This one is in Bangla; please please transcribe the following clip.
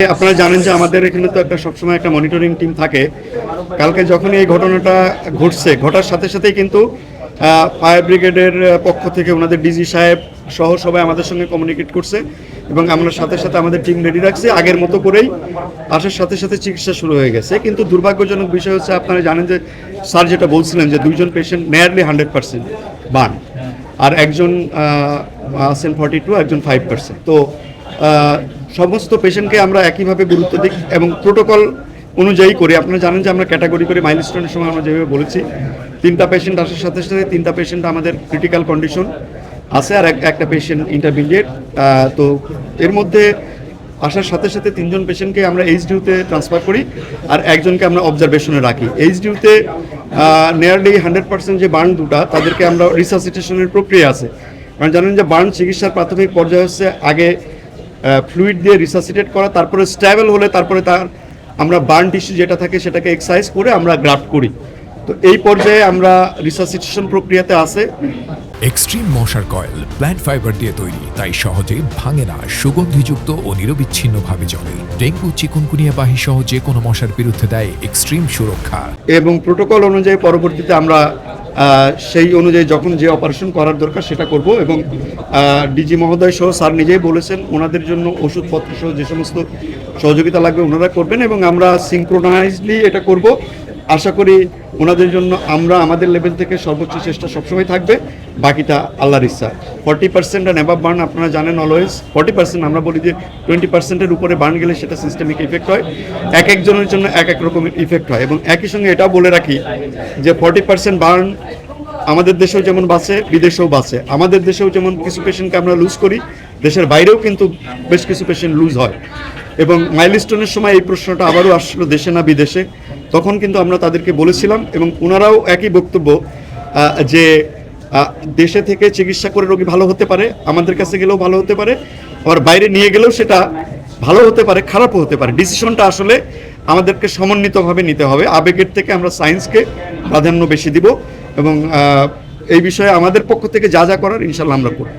আপনারা জানেন যে আমাদের এখানে তো একটা সবসময় একটা মনিটরিং টিম থাকে। কালকে যখন এই ঘটনাটা ঘটার সাথে সাথেই কিন্তু ফায়ার ব্রিগেডের পক্ষ থেকে ওনাদের ডিজি সাহেব সহ সবাই আমাদের সঙ্গে কমিউনিকেট করছে এবং আমরা সাথে সাথে আমাদের টিম রেডি রাখছি। আগের মতো করেই আসার সাথে সাথে চিকিৎসা শুরু হয়ে গেছে। কিন্তু দুর্ভাগ্যজনক বিষয় হচ্ছে, আপনারা জানেন যে স্যার যেটা বলছিলেন যে দুইজন পেশেন্ট নিয়ারলি 100% বার্ন, আর একজন আছেন 42, একজন 5%। তো সমস্ত পেশেন্টকে আমরা একইভাবে গুরুত্ব দিই এবং প্রোটোকল অনুযায়ী করি। আপনারা জানেন যে আমরা ক্যাটাগরি করে মাইলস্টোনের সময় আমরা যেভাবে বলেছি, 3টা পেশেন্ট আসার সাথে সাথে 3টা পেশেন্ট আমাদের ক্রিটিক্যাল কন্ডিশন আছে আর একটা পেশেন্ট ইন্টারমিডিয়েট। তো এর মধ্যে আসার সাথে সাথে 3জন পেশেন্টকে আমরা এইচডিউতে ট্রান্সফার করি আর একজনকে আমরা অবজারভেশনে রাখি। এইচডিউতে নিয়ারলি 100% যে বার্ন দুটা, তাদেরকে আমরা রিসাসিটেশনের প্রক্রিয়া আছে। কারণ জানেন যে বার্ন চিকিৎসার প্রাথমিক পর্যায়ে হচ্ছে আগে ফ্লুইড দিয়ে রিসাসিটেট করা, তারপরে স্ট্যাবল হলে তারপরে আমরা বার্ন টিস্যু যেটা থাকে সেটাকে এক্সারসাইজ করে আমরা গ্রাফট করি। তো এই পর্যায়ে আমরা রিসাসিটেশন প্রক্রিয়াতে আছে। এক্সট্রিম মশার কয়েল প্ল্যান্ট ফাইবার দিয়ে তৈরি, তাই সহজে ভাঙে না, সুগন্ধিযুক্ত ও নিরবিচ্ছিন্নভাবে চলে। ডেঙ্গু, চিকুনগুনিয়া বাহি সহ যে কোনো মশার বিরুদ্ধে দেয় এক্সট্রিম সুরক্ষা। এবং প্রোটোকল অনুযায়ী পরবর্তীতে আমরা সেই অনুযায়ী যখন যে অপারেশন করার দরকার সেটা করব। এবং ডিজি মহোদয় সহ স্যার নিজেই বলেছেন ওনাদের জন্য ওষুধপত্র সহ যে সমস্ত সহযোগিতা লাগবে ওনারা করবেন এবং আমরা সিনক্রোনাইজলি এটা করব। আশা করি ওনাদের জন্য আমরা আমাদের লেভেল থেকে সর্বোচ্চ চেষ্টা সবসময় থাকবে। বাকিটা আল্লাহর ইচ্ছা। 40% অ্যান্ড অ্যাবাভ বার্ন আপনারা জানেন অলওয়েজ 40%, আমরা বলি যে 20%-এর উপরে বার্ন গেলে সেটা সিস্টেমিক ইফেক্ট হয়। এক একজনের জন্য এক এক রকমের ইফেক্ট হয়। এবং একই সঙ্গে এটাও বলে রাখি যে 40% বার্ন আমাদের দেশেও যেমন বাঁচে, বিদেশেও বাঁচে। আমাদের দেশেও যেমন কিছু পেশেন্টকে আমরা লুজ করি, দেশের বাইরেও কিন্তু বেশ কিছু পেশেন্ট লুজ হয়। এবং মাইলস্টোনের সময় এই প্রশ্নটা আবারও আসলো, দেশে না বিদেশে। তখন কিন্তু আমরা তাদেরকে বলেছিলাম এবং ওনারাও একই বক্তব্য যে দেশে থেকে চিকিৎসা করে রোগী ভালো হতে পারে, আমাদের কাছে গেলেও ভালো হতে পারে, আবার বাইরে নিয়ে গেলেও সেটা ভালো হতে পারে, খারাপও হতে পারে। ডিসিশনটা আসলে আমাদেরকে সমন্বিতভাবে নিতে হবে। আবেগের থেকে আমরা সায়েন্সকে প্রাধান্য বেশি দিব এবং এই বিষয়ে আমাদের পক্ষ থেকে যা যা করার ইনশাল্লাহ আমরা করব।